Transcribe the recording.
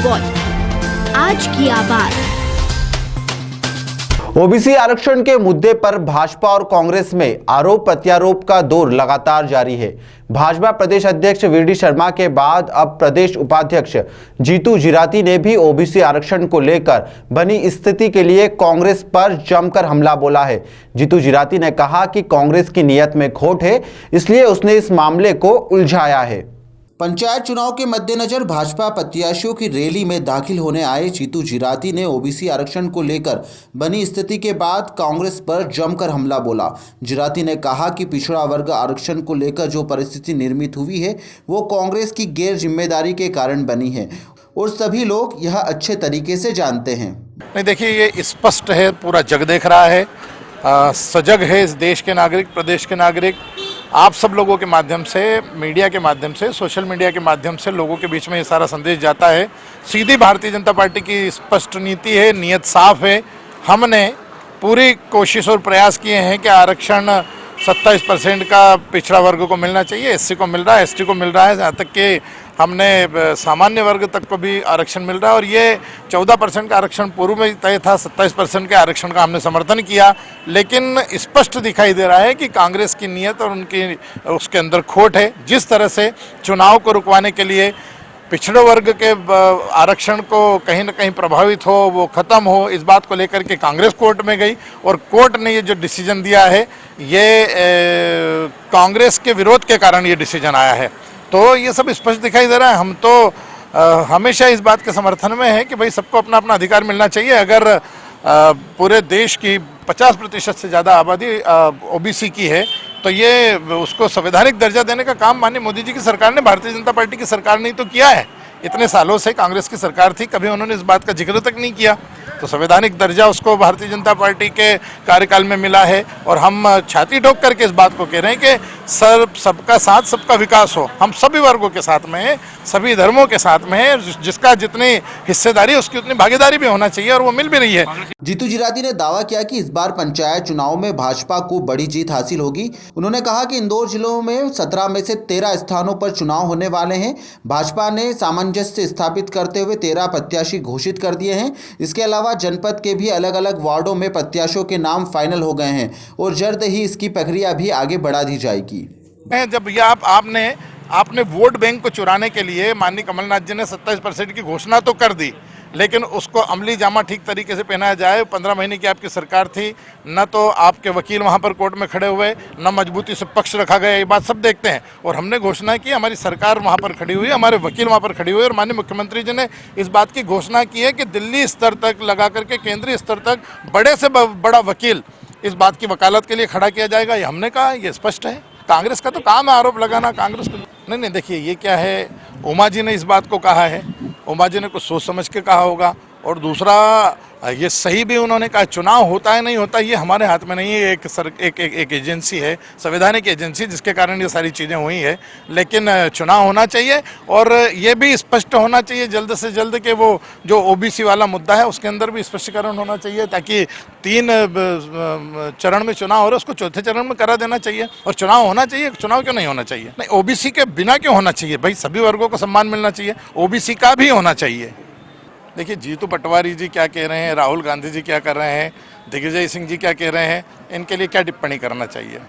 Voice, आज की आवाज। ओबीसी आरक्षण के मुद्दे पर भाजपा और कांग्रेस में आरोप प्रत्यारोप का दौर लगातार जारी है। भाजपा प्रदेश अध्यक्ष वीडी शर्मा के बाद अब प्रदेश उपाध्यक्ष जीतू जिराती ने भी ओबीसी आरक्षण को लेकर बनी स्थिति के लिए कांग्रेस पर जमकर हमला बोला है। जीतू जिराती ने कहा कि कांग्रेस की नीयत में खोट है, इसलिए उसने इस मामले को उलझाया है। पंचायत चुनाव के मद्देनजर भाजपा प्रत्याशियों की रैली में दाखिल होने आए जीतू जिराती ने ओबीसी आरक्षण को लेकर बनी स्थिति के बाद कांग्रेस पर जमकर हमला बोला। जिराती ने कहा कि पिछड़ा वर्ग आरक्षण को लेकर जो परिस्थिति निर्मित हुई है वो कांग्रेस की गैर जिम्मेदारी के कारण बनी है और सभी लोग यह अच्छे तरीके से जानते हैं। नहीं, देखिए, ये स्पष्ट है, पूरा जग देख रहा है, सजग है इस देश के नागरिक, प्रदेश के नागरिक। आप सब लोगों के माध्यम से, मीडिया के माध्यम से, सोशल मीडिया के माध्यम से लोगों के बीच में ये सारा संदेश जाता है। सीधी भारतीय जनता पार्टी की स्पष्ट नीति है, नियत साफ है। हमने पूरी कोशिश और प्रयास किए हैं कि आरक्षण 27% का पिछड़ा वर्ग को मिलना चाहिए, एससी को मिल रहा है, एसटी को मिल रहा है, यहाँ तक कि हमने सामान्य वर्ग तक को भी आरक्षण मिल रहा है। और ये 14% का आरक्षण पूर्व में तय था, 27% के आरक्षण का हमने समर्थन किया। लेकिन स्पष्ट दिखाई दे रहा है कि कांग्रेस की नीयत और उनकी उसके अंदर खोट है। जिस तरह से चुनाव को रुकवाने के लिए पिछड़े वर्ग के आरक्षण को कहीं ना कहीं प्रभावित हो, वो ख़त्म हो, इस बात को लेकर के कांग्रेस कोर्ट में गई और कोर्ट ने ये जो डिसीजन दिया है ये कांग्रेस के विरोध के कारण ये डिसीजन आया है। तो ये सब स्पष्ट दिखाई दे रहा है। हम तो हमेशा इस बात के समर्थन में है कि भाई सबको अपना अपना अधिकार मिलना चाहिए। अगर पूरे देश की 50% से ज़्यादा आबादी ओबीसी की है तो ये उसको संवैधानिक दर्जा देने का काम माननीय मोदी जी की सरकार ने, भारतीय जनता पार्टी की सरकार ने तो किया है। इतने सालों से कांग्रेस की सरकार थी, कभी उन्होंने इस बात का जिक्र तक नहीं किया। तो संवैधानिक दर्जा उसको भारतीय जनता पार्टी के कार्यकाल में मिला है और हम छाती ठोक करके इस बात को कह रहे हैं कि सबका साथ सबका विकास हो। हम सभी वर्गों के साथ में हैं, सभी धर्मों के साथ में है। जिसका जितनी हिस्सेदारी है उसकी उतनी भागीदारी भी होना चाहिए और वो मिल भी रही है। जीतू जिराती ने दावा किया कि इस बार पंचायत चुनाव में भाजपा को बड़ी जीत हासिल होगी। उन्होंने कहा कि इंदौर जिलों में 17 में से 13 स्थानों पर चुनाव होने वाले हैं। भाजपा ने सामंजस्य स्थापित करते हुए 13 प्रत्याशी घोषित कर दिए हैं। इसके अलावा जनपद के भी अलग अलग वार्डों में प्रत्याशियों के नाम फाइनल हो गए हैं और जल्द ही इसकी प्रक्रिया भी आगे बढ़ा दी जाएगी। जब ये आपने वोट बैंक को चुराने के लिए माननीय कमलनाथ जी ने 27% की घोषणा तो कर दी, लेकिन उसको अमली जामा ठीक तरीके से पहनाया जाए। 15 महीने की आपकी सरकार थी, न तो आपके वकील वहाँ पर कोर्ट में खड़े हुए, न मजबूती से पक्ष रखा गया, ये बात सब देखते हैं। और हमने घोषणा की, हमारी सरकार वहाँ पर खड़ी हुई, हमारे वकील वहाँ पर खड़ी हुई और माननीय मुख्यमंत्री जी ने इस बात की घोषणा की है कि दिल्ली स्तर तक लगा करके केंद्रीय स्तर तक बड़े से बड़ा वकील इस बात की वकालत के लिए खड़ा किया जाएगा। ये हमने कहा, ये स्पष्ट है। कांग्रेस का तो काम है आरोप लगाना, कांग्रेस को नहीं। देखिए, ये क्या है, उमा जी ने इस बात को कहा है, उमा जी ने कुछ सोच समझ के कहा होगा। और दूसरा, ये सही भी उन्होंने कहा, चुनाव होता है नहीं होता ये हमारे हाथ में नहीं है। एक एजेंसी है, संवैधानिक एजेंसी, जिसके कारण ये सारी चीज़ें हुई है। लेकिन चुनाव होना चाहिए और ये भी स्पष्ट होना चाहिए जल्द से जल्द कि वो जो ओबीसी वाला मुद्दा है उसके अंदर भी स्पष्टीकरण होना चाहिए, ताकि 3 चरण में चुनाव हो रहा है उसको चौथे चरण में करा देना चाहिए। और चुनाव होना चाहिए, चुनाव क्यों नहीं होना चाहिए? नहीं, ओबीसी के बिना क्यों होना चाहिए? भाई सभी वर्गों को सम्मान मिलना चाहिए, ओबीसी का भी होना चाहिए। देखिए, जीतू पटवारी जी क्या कह रहे हैं, राहुल गांधी जी क्या कर रहे हैं, दिग्विजय सिंह जी क्या कह रहे हैं, इनके लिए क्या टिप्पणी करना चाहिए?